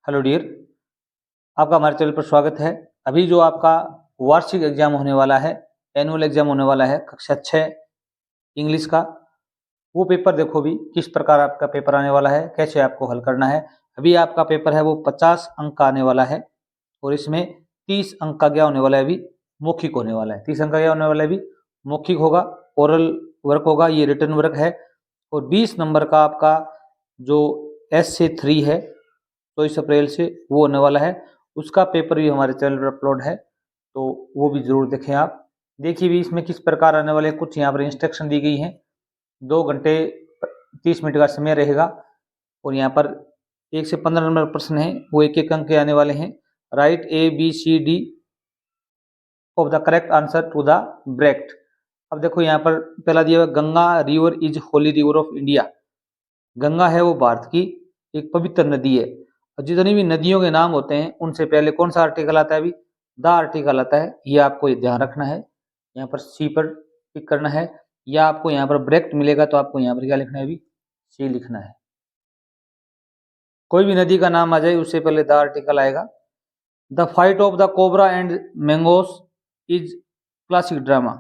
Hello dear, आपका हमारे channel पर स्वागत है। अभी जो आपका वार्षिक एग्जाम होने वाला है, एनुअल एग्जाम होने वाला है कक्षा 6 इंग्लिश का, वो पेपर देखो भी किस प्रकार आपका पेपर आने वाला है, कैसे आपको हल करना है। अभी आपका पेपर है वो 50 अंक का आने वाला है और इसमें 30 अंक का क्या होने वाला है, अभी मौखिक होने वाला है। 30 अंक का क्या होने वाला है, अभी मौखिक होगा, ओरल वर्क होगा, ये रिटर्न वर्क है। और 20 नंबर का आपका जो एस से 3 है 24 अप्रैल से वो होने वाला है, उसका पेपर भी हमारे चैनल पर अपलोड है, तो वो भी जरूर देखें आप। देखिए भी इसमें किस प्रकार आने वाले, कुछ यहाँ पर इंस्ट्रक्शन दी गई हैं। 2 घंटे 30 मिनट का समय रहेगा और यहाँ पर 1 से 15 नंबर प्रश्न है, वो एक एक अंक के आने वाले हैं। Right A B C D of the correct answer to the bracket. अब देखो यहाँ पर पहला दिया हुआ, Ganga river is holy river of India. Ganga है वो भारत की एक पवित्र नदी है, और जितनी भी नदियों के नाम होते हैं उनसे पहले कौन सा आर्टिकल आता है, अभी द आर्टिकल आता है। ये आपको ध्यान रखना है, यहाँ पर सी पर टिक करना है, या आपको यहाँ पर ब्रैकेट मिलेगा तो आपको यहाँ पर क्या लिखना है, अभी सी लिखना है। कोई भी नदी का नाम आ जाए उससे पहले द आर्टिकल आएगा। The fight of the cobra and mangoes is classic drama.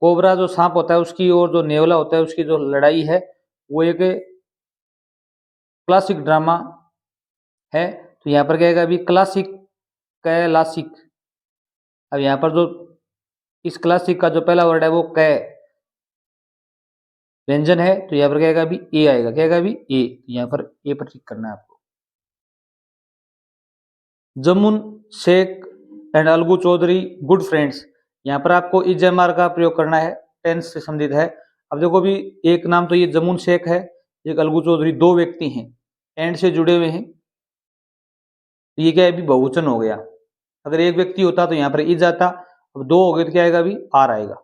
Cobra जो सांप होता है उसकी और जो नेवला होता है उसकी जो लड़ाई है वो एक क्लासिक ड्रामा है। तो यहाँ पर क्या आएगा, अभी क्लासिक कैलासिक। अब यहाँ पर जो इस क्लासिक का जो पहला वर्ड है वो कै व्यंजन है, तो यहाँ पर क्या आएगा, अभी ए आएगा। क्या आएगा, अभी ए। यहाँ पर ए पर टिक करना है आपको। Jumman Sheikh and Algu Chaudhary good friends, यहाँ पर आपको इजमार का प्रयोग करना है, टेंस से संबंधित है। अब देखो भी एक नाम तो ये जमुन शेख है, एक अलगू चौधरी, दो व्यक्ति हैं, एंड से जुड़े हुए हैं, तो ये क्या है, अभी बहुवचन हो गया। अगर एक व्यक्ति होता तो यहाँ पर इज आता, अब दो हो गए तो क्या आएगा, अभी आर आएगा।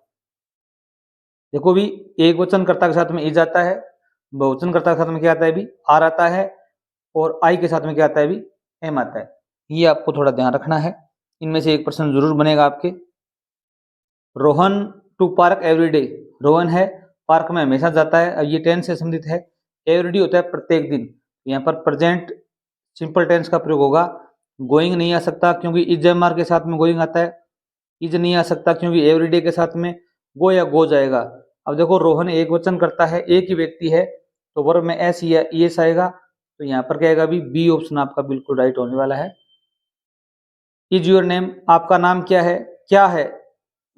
देखो भी एक वचनकर्ता के साथ में इज आता है, बहुवचनकर्ता के साथ में क्या आता है, अभी आर आता है, और आई के साथ में क्या आता है, अभी एम आता है। ये आपको थोड़ा ध्यान रखना है, इनमें से एक प्रश्न जरूर बनेगा आपके। Rohan to park everyday, Rohan है पार्क में हमेशा जाता है। अब ये टेंस से संबंधित है, एवरीडे होता है प्रत्येक दिन, यहाँ पर प्रेजेंट सिंपल टेंस का प्रयोग होगा। गोइंग नहीं आ सकता क्योंकि इज एम आर के साथ में गोइंग आता है, इज नहीं आ सकता क्योंकि एवरीडे के साथ में गो या गो जाएगा। अब देखो रोहन एक वचन करता है, एक ही व्यक्ति है, तो वर्ब में एस या ईएस आएगा, तो यहाँ पर क्या आएगा, अभी बी ऑप्शन आपका बिल्कुल राइट होने वाला है। इज योर नेम, आपका नाम क्या है, क्या है,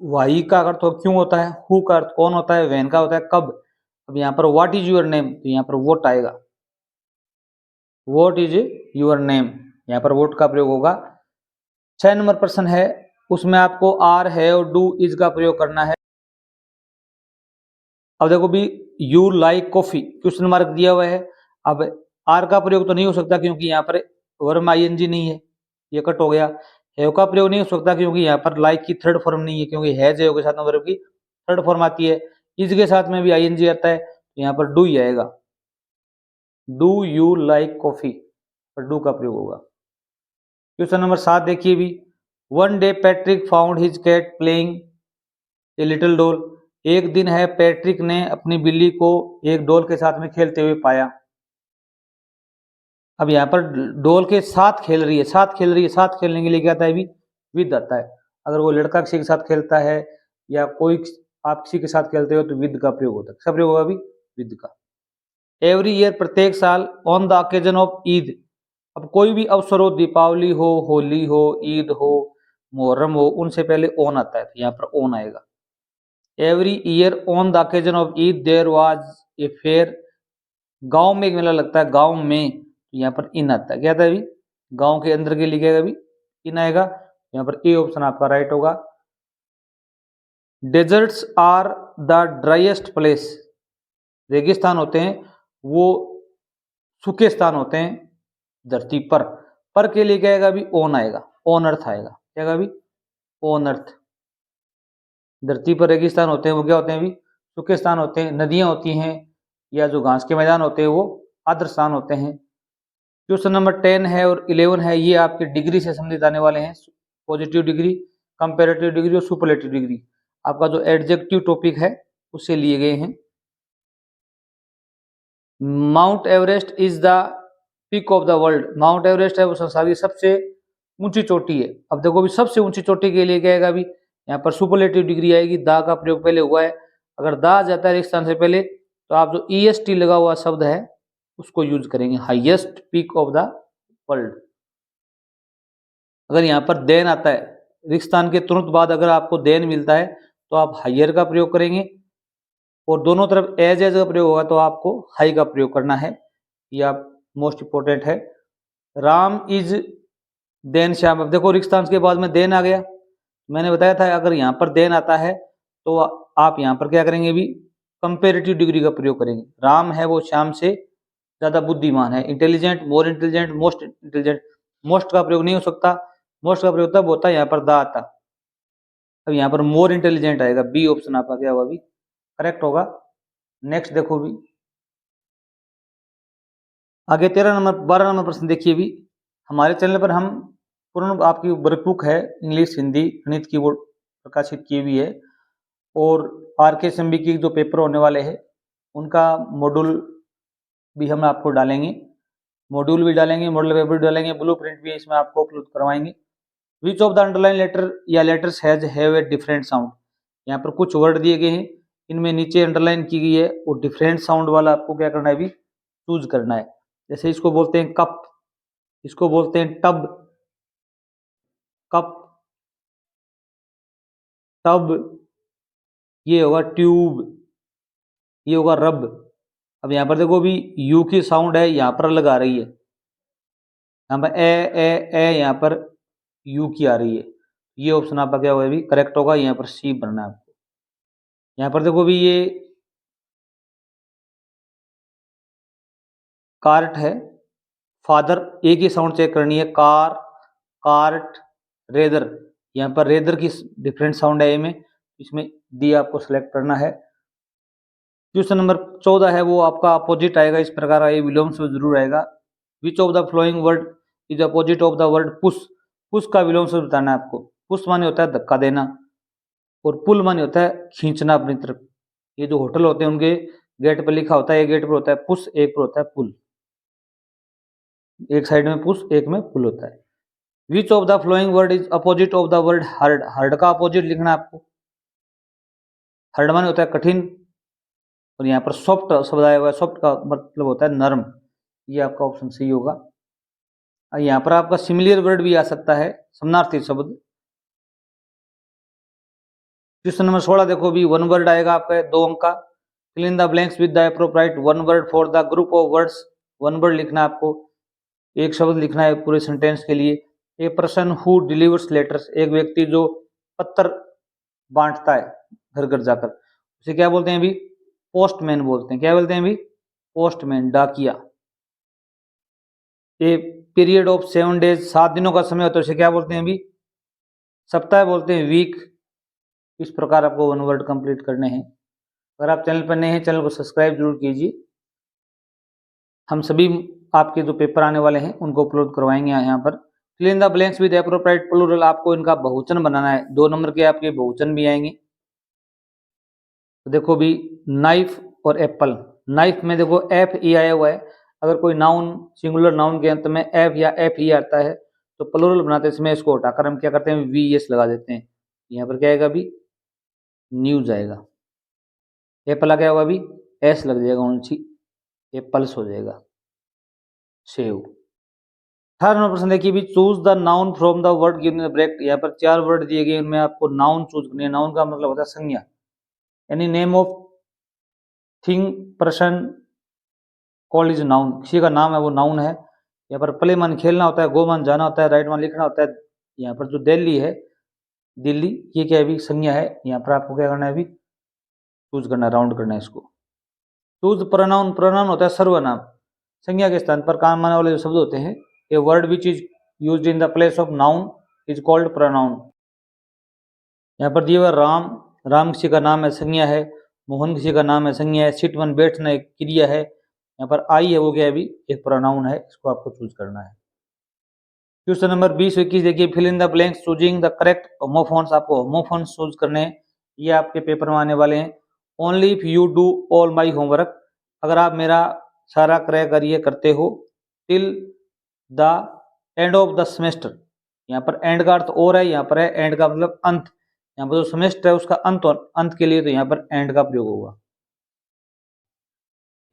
वाई का अर्थ तो क्यों होता है, हु का अर्थ कौन होता है, वेन का होता है कब। अब यहाँ पर व्हाट इज योर नेम, तो यहाँ पर वोट आएगा, व्हाट इज योर नेम, यहाँ पर वोट का प्रयोग होगा। 6 नंबर प्रश्न है, उसमें आपको आर है और डू इज का प्रयोग करना है। अब देखो भी you like coffee, question mark दिया हुआ है। अब आर का प्रयोग तो नहीं हो सकता क्योंकि यहाँ पर वर्ब में आईएनजी नहीं है, ये कट हो गया। हैव का प्रयोग नहीं हो सकता क्योंकि यहाँ पर लाइक की थर्ड फॉर्म नहीं है, क्योंकि हैज के साथ में वर्ब की थर्ड फॉर्म आती है। इज के साथ में भी आईएनजी आता है, तो यहाँ पर डू ही आएगा, डू यू लाइक कॉफी, पर डू का प्रयोग होगा। क्वेश्चन नंबर 7 देखिए भी, one day Patrick found his cat playing a little doll. एक दिन है पैट्रिक ने अपनी बिल्ली को एक डॉल के साथ में खेलते हुए पाया। अब यहाँ पर डॉल के साथ खेल रही है, साथ खेल रही है, साथ खेलने के लिए क्या आता है, भी विद आता है। अगर वो लड़का किसी के साथ खेलता है या कोई आप किसी के साथ खेलते हो तो विद का प्रयोग होता है। किसका प्रयोग होगा, अभी विद का। एवरी ईयर, प्रत्येक साल, on the occasion of Eid, अब कोई भी अवसर हो, दीपावली हो, होली हो, ईद हो, मुहर्रम हो, उनसे पहले ऑन आता है, तो यहाँ पर ऑन आएगा। Every year on the occasion of Eid there was a fair, गांव में एक मेला लगता है, गांव में, तो यहाँ पर इन आता है। क्या आता है, अभी गांव के अंदर के लिए अभी इन आएगा, यहाँ पर ए ऑप्शन आपका राइट होगा। Deserts are the driest place, रेगिस्तान होते हैं वो सूखे स्थान होते हैं धरती पर के लिए क्या आएगा, अभी ऑन आएगा, ऑन अर्थ आएगा। क्या आएगा, अभी ऑन अर्थ। धरती पर रेगिस्तान होते हैं वो क्या होते हैं, अभी सूखे स्थान होते हैं। नदियां होती हैं या जो घास के मैदान होते हैं वो आर्द्र स्थान होते हैं। क्वेश्चन नंबर 10 है और 11 है, ये आपके डिग्री से संबंधित आने वाले हैं। पॉजिटिव डिग्री, कंपेरेटिव डिग्री और सुपरलेटिव डिग्री, आपका जो एडजेक्टिव टॉपिक है उससे लिए गए हैं। Mount Everest is the peak of the world, mount Everest है वो संसार की सबसे ऊंची चोटी है। अब देखो अभी सबसे ऊंची चोटी के लिए क्या आएगा, अभी यहाँ पर सुपरलेटिव डिग्री आएगी, दा का प्रयोग पहले हुआ है। अगर दा आ जाता है रेगिस्तान से पहले तो आप जो EST लगा हुआ शब्द है उसको यूज करेंगे, highest peak of the world. अगर यहाँ पर देन आता है रेगिस्तान के तुरंत बाद, अगर आपको देन मिलता है तो आप हाइयर का प्रयोग करेंगे, और दोनों तरफ एज का प्रयोग होगा तो आपको हाई का प्रयोग करना है। ये आप मोस्ट इंपोर्टेंट है। Ram is then Shyam. अब देखो रेगिस्तान के बाद में देन आ गया, मैंने बताया था अगर यहाँ पर देन आता है तो आप यहाँ पर क्या करेंगे, भी कंपेरेटिव डिग्री का प्रयोग करेंगे। राम है वो श्याम से ज्यादा बुद्धिमान है, intelligent, more intelligent, most intelligent. Most का प्रयोग नहीं हो सकता, मोस्ट का प्रयोग तब होता है यहाँ पर दा आता। अब यहाँ पर मोर इंटेलिजेंट आएगा, बी ऑप्शन आपका क्या होगा, भी करेक्ट होगा। नेक्स्ट देखो भी आगे 12 नंबर प्रश्न देखिए। भी हमारे चैनल पर हम पूर्ण आपकी वर्कबुक है इंग्लिश, हिंदी, गणित की वो प्रकाशित की हुई है, और RKSMB की जो पेपर होने वाले हैं उनका मॉड्यूल भी हम आपको डालेंगे, मॉड्यूल भी डालेंगे, मॉडल पेपर भी डालेंगे, ब्लूप्रिंट भी इसमें आपको अपलोड करवाएंगे। Which of the underline letter या letters has have a different sound. यहाँ पर कुछ वर्ड दिए गए हैं, इनमें नीचे अंडरलाइन की गई है, वो डिफरेंट साउंड वाला आपको क्या करना है, भी चूज करना है। जैसे इसको बोलते हैं कप, इसको बोलते हैं टब, कप, टब, ये होगा ट्यूब, ये होगा रब। अब यहाँ पर देखो भी यू की साउंड है, यहाँ पर अलग आ रही है, यहाँ पर ए यहाँ पर यू की आ रही है। ये ऑप्शन आपका क्या होगा, भी करेक्ट होगा, यहाँ पर सी बनना है आपको। यहाँ पर देखो भी ये कार्ट है, फादर, एक ही साउंड चेक करनी है, कार, कार्ट, रेदर। यहाँ पर रेदर की डिफरेंट साउंड है, इसमें डी आपको सेलेक्ट करना है। क्वेश्चन नंबर 14 है वो आपका अपोजिट आएगा, इस प्रकार का, ये विलोम से जरूर आएगा। विच of the flowing word is opposite of the word push. Push का विलोम से बताना है आपको। पुश माने होता है धक्का देना, और पुल माने होता है खींचना अपनी तरफ। ये जो होटल होते हैं उनके गेट पर लिखा होता है, एक गेट पर होता है पुश, एक पर होता है पुल, एक साइड में पुश एक में पुल होता है। विच of the flowing word is opposite of the word hard. Hard का अपोजिट लिखना है आपको। हार्ड माने होता है कठिन, और यहाँ पर सॉफ्ट शब्द आया हुआ है, सॉफ्ट का मतलब होता है नरम। ये आपका ऑप्शन सही होगा। यहाँ पर आपका सिमिलर वर्ड भी आ सकता है, समानार्थी शब्द। क्वेश्चन नंबर 16 देखो भी, वन वर्ड आएगा आपका 2 अंक का। Fill in the blanks with the appropriate one word for the group of words. One word लिखना है आपको, एक शब्द लिखना है पूरे सेंटेंस के लिए। A person who delivers letters, एक व्यक्ति जो पत्र बांटता है घर घर जाकर, उसे क्या बोलते हैं, भी पोस्टमैन बोलते हैं। क्या बोलते हैं, भी पोस्टमैन, डाकिया। ए पीरियड ऑफ 7 डेज, 7 दिनों का समय होता है, उसे क्या बोलते हैं, भी सप्ताह बोलते हैं, वीक। इस प्रकार आपको वन वर्ड कंप्लीट करने हैं। अगर आप चैनल पर नए हैं, चैनल को सब्सक्राइब जरूर कीजिए। हम सभी आपके जो पेपर आने वाले हैं उनको अपलोड करवाएंगे यहाँ पर। Fill in the blanks with appropriate plural, आपको इनका बहुवचन बनाना है। 2 नंबर के आपके बहुवचन भी आएंगे। तो देखो भी नाइफ और एप्पल। नाइफ में देखो FE आया हुआ है, अगर कोई नाउन सिंगुलर नाउन के अंत में F या FE आता है तो प्लूरल बनाते समय इसको हटाकर हम क्या करते हैं, VS लगा देते हैं। यहाँ पर क्या आएगा, भी न्यूज आएगा। एप्पल आ गया होगा, भी S लग जाएगा, ऊंची एप्पल्स हो जाएगा, सेव। 18 नंबर प्रश्न देखिए भी, choose the noun from the word given in the bracket. यहाँ पर 4 वर्ड दिए गए, उनमें आपको नाउन चूज करनी है। नाउन का मतलब होता है संज्ञा, यानी name of thing, person called is noun. किसी का नाम है वो नाउन है। यहाँ पर प्ले मान खेलना होता है, गो मान जाना होता है, राइट मान लिखना होता है। यहाँ पर जो दिल्ली है, दिल्ली, ये क्या है, भी संज्ञा है। यहाँ पर आपको क्या करना है, भी चूज करना है, राउंड करना है इसको। चूज प्रोनाउन, प्रोनाउन होता है सर्वनाम, संज्ञा के स्थान पर काम आने वाले जो शब्द होते हैं। A word which is used in the place of noun is called pronoun. यहाँ पर दिया हुआ राम, राम किसी का नाम है, संज्ञा है। मोहन किसी का नाम है, संज्ञा है। सिट मन बैठना एक क्रिया है। यहाँ पर आई है वो क्या है, भी एक प्रोनाउन है, इसको आपको चूज करना है। क्वेश्चन नंबर 20-21 देखिए, fill in the blanks choosing the correct homophones. आपको होमोफोन्स चूज करने हैं, ये आपके पेपर में आने वाले हैं। Only if you do all my homework, अगर आप मेरा सारा क्रय कार्य करते हो till the end of the semester. यहाँ पर एंड का अर्थ और है, यहाँ पर है एंड का मतलब अंत। यहाँ पर जो सेमेस्टर है उसका अंत, और अंत के लिए तो यहाँ पर एंड का प्रयोग होगा।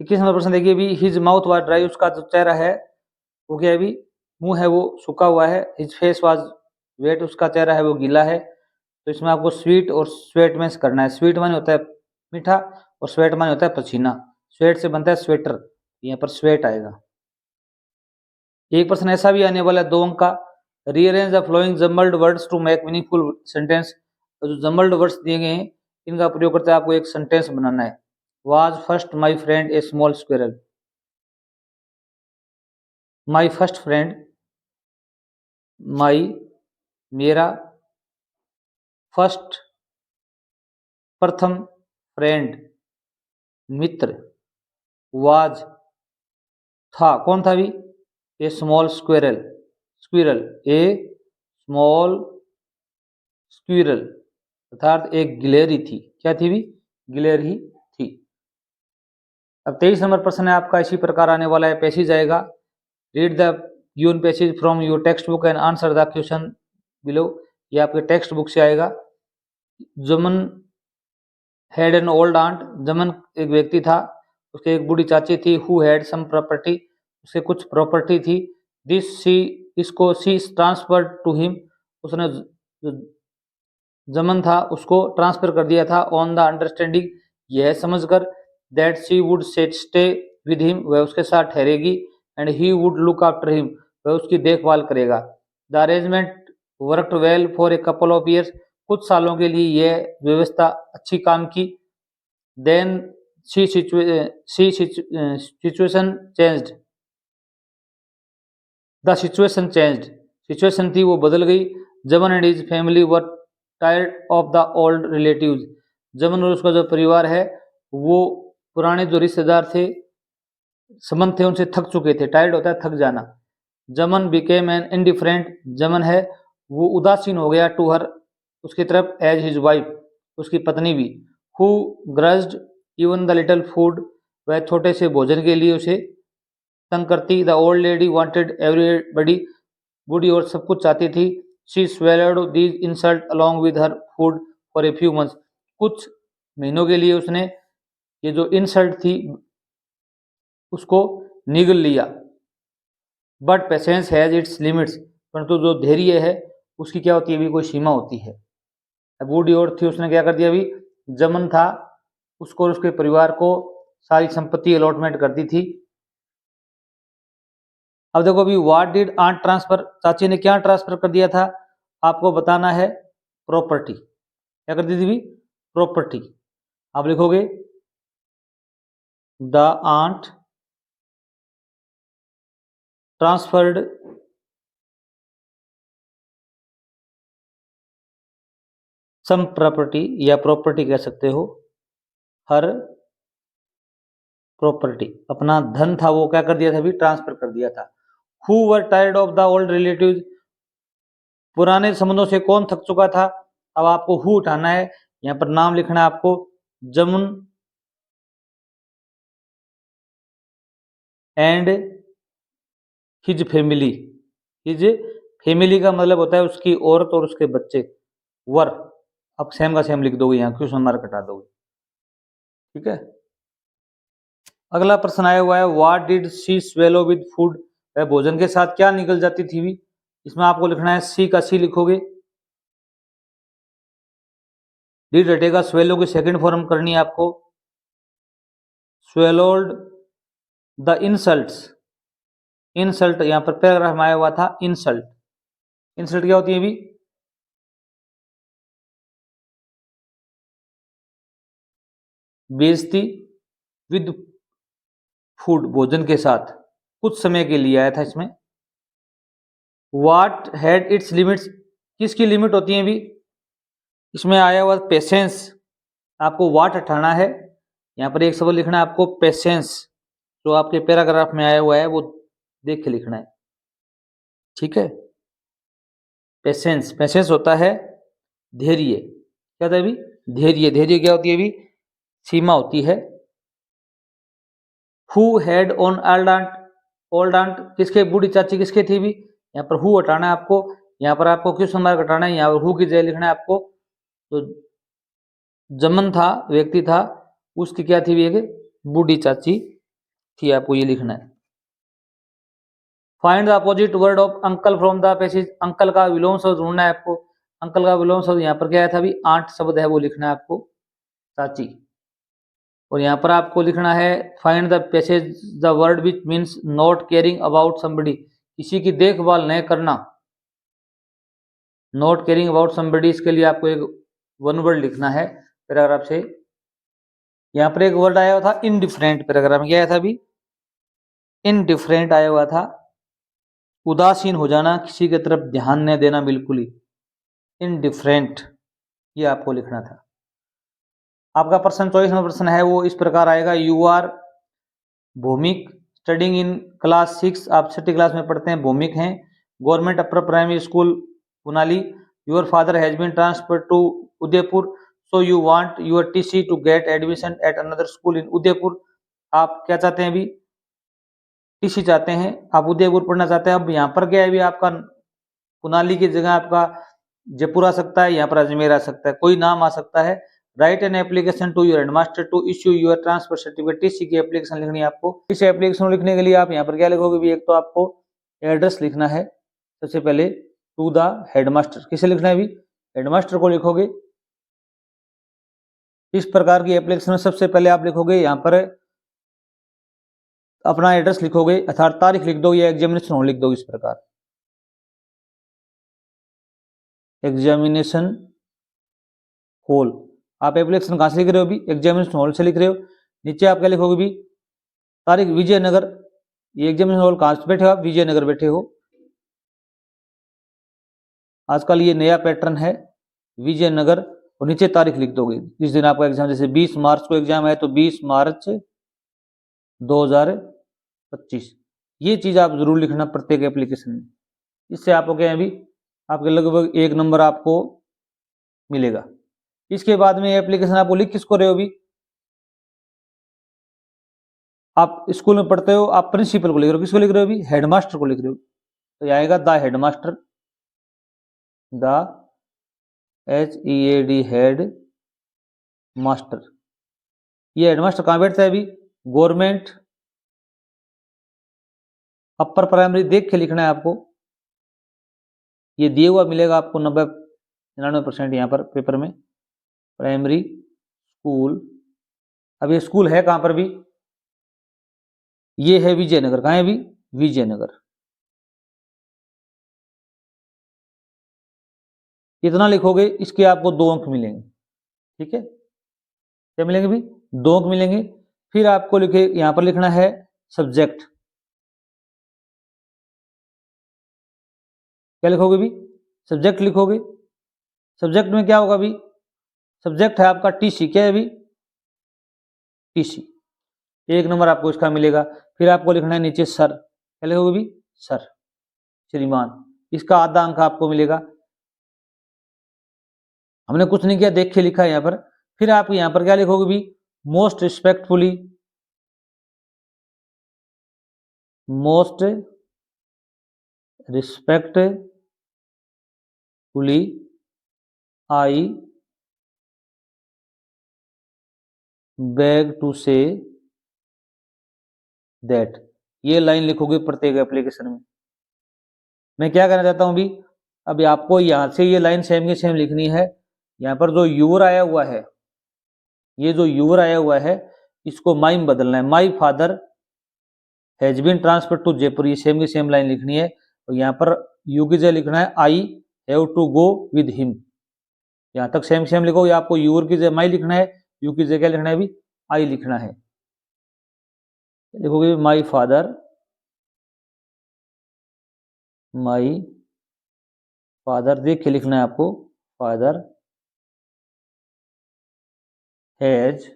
21 नंबर प्रश्न देखिए अभी, हिज माउथ वाज ड्राई, उसका जो चेहरा है वो क्या है, अभी मुंह है वो सूखा हुआ है। हिज फेस वाज वेट, उसका चेहरा है वो गीला है। तो इसमें आपको स्वीट और स्वेट में करना है। स्वीट माने होता है मीठा और स्वेट माने होता है पसीना। स्वेट से बनता है स्वेटर, यहाँ पर स्वेट आएगा। एक प्रश्न ऐसा भी आने वाला है 2 अंक का, rearrange the following jumbled words to make meaningful sentence. तो जो जम्बल्ड वर्ड्स दिए गए हैं इनका प्रयोग करते आपको एक सेंटेंस बनाना है। Was first my friend a small squirrel. My first friend, my मेरा, फर्स्ट प्रथम, फ्रेंड मित्र, वाज था, कौन था भी, ए स्मॉल स्क्वेरल, स्क्विरल, ए स्मॉल स्क्विरल अर्थात एक गिलहरी थी। क्या थी भी, गिलहरी थी। अब 23 नंबर प्रश्न है आपका, इसी प्रकार आने वाला है, पैसेज आएगा। Read the given passage from your text book and answer the question below. ये आपके टेक्स्ट बुक से आएगा। जमन हैड एन ओल्ड आंट, जमन एक व्यक्ति था, उसके एक बूढ़ी चाची थी। हु हैड सम प्रॉपर्टी, उसके कुछ प्रॉपर्टी थी। दिस सी, इसको सी ट्रांसफर्ड टू हिम, उसने जमन था उसको ट्रांसफर कर दिया था। ऑन द अंडरस्टैंडिंग, यह समझकर, that she would stay with him, वह उसके साथ ठहरेगी। And he would look after him, वह उसकी देखभाल करेगा। The arrangement worked well for a couple of years, कुछ सालों के लिए यह व्यवस्था अच्छी काम की। Then situation changed, the situation changed, situation थी वो बदल गई। Jaman and his family were tired of the old relatives, Jaman और उसका जो परिवार है वो पुराने जो रिश्तेदार थे, संबंध थे, उनसे थक चुके थे। टायर्ड होता है थक जाना। जमन बिकेम एन इंडिफरेंट, जमन है वो उदासीन हो गया, टू हर, उसकी तरफ, एज हिज वाइफ, उसकी पत्नी भी। Who grudged even the little food, वह छोटे से भोजन के लिए उसे तंग करती। The old lady wanted everybody, बूढ़ी और सब कुछ चाहती थी। She swallowed these insult along with her food for a few months, कुछ महीनों के लिए उसने ये जो इंसल्ट थी उसको निगल लिया। But patience has its limits, परंतु जो धैर्य है उसकी क्या होती है, भी कोई सीमा होती है। बूढ़ी औरत थी, उसने क्या कर दिया, अभी जमन था उसको और उसके परिवार को सारी संपत्ति अलॉटमेंट कर दी थी। अब देखो अभी, व्हाट डिड आंट ट्रांसफर, चाची ने क्या ट्रांसफर कर दिया था, आपको बताना है प्रॉपर्टी। क्या कर दी थी भी, प्रॉपर्टी। आप लिखोगे the aunt transferred some property, या प्रॉपर्टी कह सकते हो, हर प्रॉपर्टी, अपना धन था वो क्या कर दिया था, भी ट्रांसफर कर दिया था। Who were tired of the old relatives, पुराने संबंधों से कौन थक चुका था। अब आपको हु उठाना है, यहाँ पर नाम लिखना है आपको, Jumman and his family. His family का मतलब होता है उसकी औरत और उसके बच्चे। वर, अब सेम का सेम लिख दोगे, यहाँ क्वेश्चन मार्क हटा दोगे, ठीक है। अगला प्रश्न आया हुआ है, what did she swallow with food, वह भोजन के साथ क्या निकल जाती थी भी। इसमें आपको लिखना है सी का सी लिखोगे, डिड रटेगा, स्वेलो की सेकंड फॉर्म करनी है आपको, स्वेलोड द इंसल्ट्स, इंसल्ट यहाँ पर पैराग्राफ में आया हुआ था इंसल्ट। इंसल्ट क्या होती है भी, बेइज्जती, विद फूड, भोजन के साथ, कुछ समय के लिए आया था इसमें। व्हाट हैड इट्स लिमिट्स, किसकी लिमिट होती है भी, इसमें आया हुआ पेशेंस, आपको व्हाट हटाना है, यहाँ पर एक शब्द लिखना है आपको पेशेंस, जो आपके पैराग्राफ में आया हुआ है वो देख के लिखना है, ठीक है। पेशेंस, पेशेंस होता है धैर्य, क्या था अभी, धैर्य, धैर्य क्या होती है अभी, सीमा होती है। Who had an old aunt, old aunt किसके, बूढ़ी चाची किसके थी भी, यहाँ पर हु हटाना है आपको, यहाँ पर आपको क्वेश्चन मार्क हटाना है, यहाँ पर हु की जगह लिखना है आपको। तो जमन था, व्यक्ति था, उसकी क्या थी भी, एक बूढ़ी चाची थी, आपको ये लिखना है। Find the opposite word of uncle from the passage, uncle का विलोम शब्द ढूंढना है आपको। अंकल का विलोम शब्द यहाँ पर क्या था भी, आंट शब्द है, वो लिखना है आपको, चाची। और यहाँ पर आपको लिखना है find the passage the word which means not caring about somebody, किसी की देखभाल नहीं करना, नॉट केयरिंग अबाउट समबडी, इसके लिए आपको एक वन वर्ड लिखना है पैराग्राफ से। यहाँ पर एक वर्ड आया हुआ था इनडिफरेंट, पैराग्राफ में क्या आया था अभी, इनडिफरेंट आया हुआ था, उदासीन हो जाना, किसी की तरफ ध्यान न देना बिल्कुल ही, इनडिफरेंट, ये आपको लिखना था। आपका प्रश्न 24 नंबर प्रश्न है वो इस प्रकार आएगा, you are Bhowmik studying in class 6, आप 6ठी क्लास में पढ़ते हैं, भौमिक हैं, government upper primary school Kunali, your father has been transfer to Udaipur, so you want your TC to get admission at another school in Udaipur, आप क्या चाहते हैं अभी, टीसी चाहते हैं, आप उदयपुर पढ़ना चाहते हैं। अब यहाँ पर क्या है अभी, आपका कुनाली की जगह आपका जयपुर आ सकता है, यहाँ पर अजमेर आ सकता है, कोई नाम आ सकता है। Write an application to your headmaster to issue your transfer certificate, TC की एप्लीकेशन लिखनी है आपको। इस एप्लीकेशन लिखने के लिए आप यहाँ पर क्या लिखोगे भी, एक तो आपको एड्रेस लिखना है सबसे पहले टू द हेडमास्टर, किसे लिखना है भी, हेडमास्टर को लिखोगे। इस प्रकार की एप्लीकेशन में सबसे पहले आप लिखोगे यहाँ पर अपना एड्रेस लिखोगे, अर्थात तारीख लिख दो या एग्जामिनेशन हॉल लिख दो, इस प्रकार एग्जामिनेशन हॉल। आप एप्लीकेशन कहां से लिख रहे हो भी, एग्जामिनेशन हॉल से लिख रहे हो। नीचे आप क्या लिखोगे भी, तारीख विजयनगर, ये एग्जामिनेशन हॉल कहां से बैठे हो आप, विजयनगर बैठे हो। आजकल ये नया पैटर्न है विजयनगर, और नीचे तारीख लिख दोगे जिस दिन आपका एग्जाम, जैसे 20 मार्च को एग्जाम है तो 20 मार्च 2025, ये चीज आप जरूर लिखना प्रत्येक एप्लीकेशन में। इससे आपको क्या है भी, आपके लगभग 1 नंबर आपको मिलेगा। इसके बाद में एप्लीकेशन आपको लिख किसको रहे हो भी, आप स्कूल में पढ़ते हो, आप प्रिंसिपल को लिख रहे हो, किसको लिख रहे हो भी, हेडमास्टर को लिख रहे हो, तो ये आएगा the headmaster, the HEAD head master. ये हेडमास्टर कहाँ बैठता है अभी, गवर्नमेंट अपर प्राइमरी, देख के लिखना है आपको, ये दिए हुआ मिलेगा आपको 99% यहाँ पर पेपर में, प्राइमरी स्कूल। अब ये स्कूल है कहाँ पर भी, ये है विजयनगर, कहाँ है भी, विजयनगर। इतना लिखोगे, इसके आपको 2 अंक मिलेंगे, ठीक है, क्या मिलेंगे भी, 2 अंक मिलेंगे। फिर आपको लिखे यहां पर लिखना है सब्जेक्ट, क्या लिखोगे भी, सब्जेक्ट लिखोगे। सब्जेक्ट में क्या होगा भी, सब्जेक्ट है आपका टीसी, क्या है भी, टीसी, 1 नंबर आपको इसका मिलेगा। फिर आपको लिखना है नीचे सर, क्या लिखोगे भी, सर, श्रीमान, इसका आधा अंक आपको मिलेगा। हमने कुछ नहीं किया, देख के लिखा है यहाँ पर। फिर आप यहाँ पर क्या लिखोगे भी, most respectfully, most respectfully I beg to say that, ये लाइन लिखोगे प्रत्येक एप्लीकेशन में। मैं क्या कहना चाहता हूं भी, अभी आपको यहां से ये लाइन सेम की सेम लिखनी है। यहाँ पर जो यूर आया हुआ है, ये जो यूर आया हुआ है, इसको माइम बदलना है, my father has been transfer to Jaipur, ये सेम की सेम लाइन लिखनी है। और यहाँ पर यू की जगह लिखना है I have to go with him, यहाँ तक सेम सेम लिखो। या आपको यूर की जगह माई लिखना है, यू की जगह लिखना है भी आई लिखना है, लिखोगे माई फादर, माई फादर देख के लिखना है आपको, father has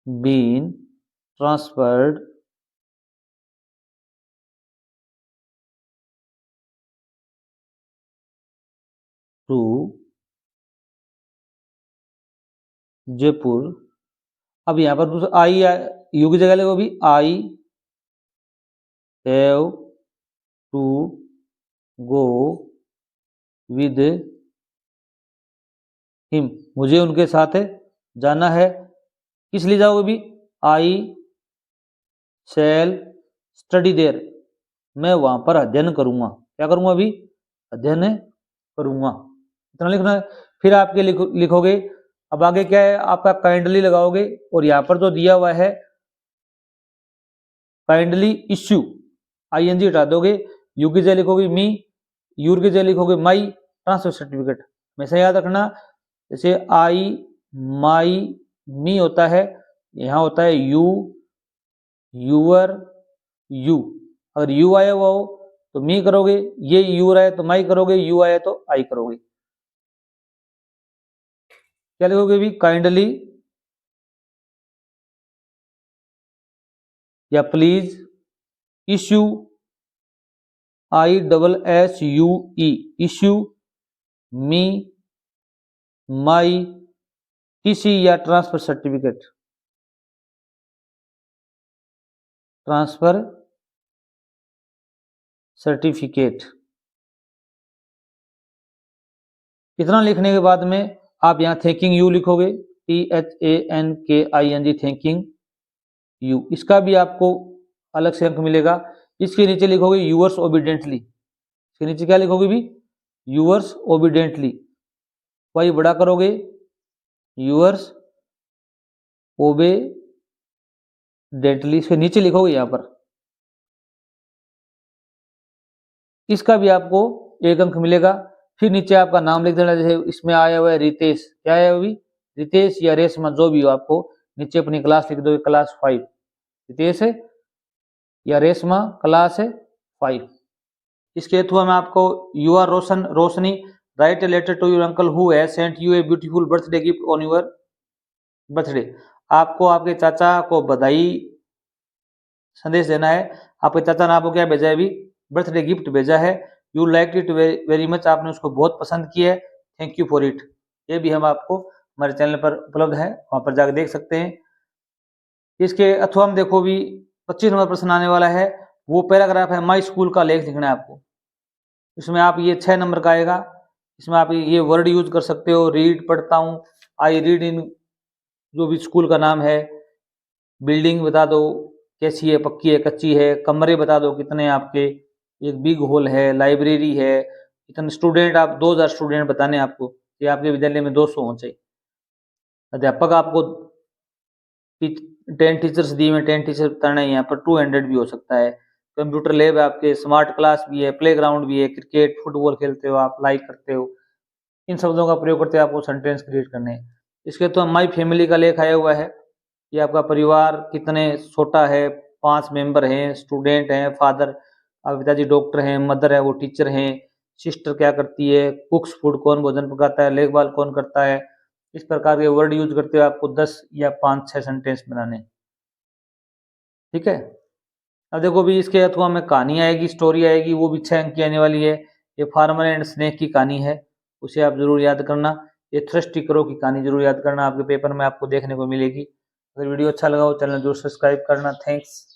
been transferred to Jaipur. अब यहाँ पर दूसरा आई यू की जगह लिखो भी I have to go with him, मुझे उनके साथ जाना है। किस लिए जाओगे भी, आई शैल स्टडी देयर, मैं वहां पर अध्ययन करूंगा। क्या करूंगा अभी, अध्ययन करूंगा, इतना लिखना है। फिर आपके लिखोगे, अब आगे क्या है आपका, काइंडली लगाओगे और यहाँ पर जो दिया हुआ है काइंडली इश्यू, आईएनजी हटा दोगे, यू की जगह लिखोगे मी, यूर की जगह लिखोगे माई ट्रांसफर सर्टिफिकेट। हमेशा याद रखना, जैसे आई माई मी होता है, यहाँ होता है यू यूअर यू। अगर यू आया हुआ हो तो मी करोगे, ये यू आया तो माई करोगे, यू आया तो आई करोगे। क्या लिखोगे भी, काइंडली या please issue, ISSUE issue me my TC या ट्रांसफर सर्टिफिकेट, ट्रांसफर सर्टिफिकेट। इतना लिखने के बाद में आप यहाँ थैंकिंग यू लिखोगे, THANKING थैंकिंग यू। इसका भी आपको अलग से अंक मिलेगा। इसके नीचे लिखोगे यूअर्स ओबीडेंटली, इसके नीचे क्या लिखोगे भी, यूअर्स ओबीडेंटली, वही बड़ा करोगे, यूअर्स ओबीडेंटली, इसके नीचे लिखोगे यहाँ पर। इसका भी आपको एक अंक मिलेगा। फिर नीचे आपका नाम लिख देना, जैसे इसमें आया हुआ है रितेश, क्या आया हुआ रितेश या रेशमा, जो भी हो, आपको नीचे अपनी क्लास लिख दो, क्लास 5 रितेश है या रेशमा, क्लास है 5। इसके थ्रू मैं आपको you are Roshni write a letter to your uncle who has sent you a beautiful birthday gift on your birthday. आपको आपके चाचा को बधाई संदेश देना है। आपके चाचा ने आपको क्या भेजा है, भी बर्थडे गिफ्ट भेजा है। You like it very much, आपने उसको बहुत पसंद किया है, थैंक यू फॉर इट। ये भी हम आपको हमारे चैनल पर उपलब्ध है, वहां पर जाकर देख सकते हैं। इसके अथवा हम देखो भी 25 नंबर प्रश्न आने वाला है, वो पैराग्राफ है माई स्कूल का लेख लिखना है आपको। इसमें आप ये 6 नंबर का आएगा, इसमें आप ये वर्ड यूज कर सकते हो, रीड पढ़ता हूँ, आई रीड इन, जो भी स्कूल का नाम है, बिल्डिंग बता दो कैसी है, पक्की है कच्ची है, कमरे बता दो कितने आपके, एक बिग हॉल है, लाइब्रेरी है, इतने स्टूडेंट, आप 2000 स्टूडेंट बताने आपको, कि आपके विद्यालय में 200 होना चाहिए। अध्यापक आपको 10 टीचर्स दिए में 10 टीचर बताना है, यहाँ पर 200 भी हो सकता है। कंप्यूटर लैब है आपके, स्मार्ट क्लास भी है, प्लेग्राउंड भी है, क्रिकेट फुटबॉल खेलते हो आप, लाइक करते हो, इन शब्दों का प्रयोग करते हुए आपको सेंटेंस क्रिएट करने हैं। इसके तो माई फैमिली का लेख आया हुआ है, कि आपका परिवार कितने छोटा है, 5 मेंबर हैं, स्टूडेंट हैं, फादर आपके पिताजी डॉक्टर हैं, मदर है वो टीचर हैं, सिस्टर क्या करती है, कुक्स फूड कौन भोजन पकाता है, देखभाल कौन करता है। इस प्रकार के वर्ड यूज करते हुए आपको 10 या 5-6 सेंटेंस बनाने, ठीक है। अब देखो भी इसके अथवा में कहानी आएगी, स्टोरी आएगी, वो भी 6 अंक की आने वाली है। ये फार्मर एंड स्नेक की कहानी है, उसे आप जरूर याद करना। ये थ्रस्टी करो की कहानी जरूर याद करना, आपके पेपर में आपको देखने को मिलेगी। अगर वीडियो अच्छा लगा हो चैनल जरूर सब्सक्राइब करना। थैंक्स।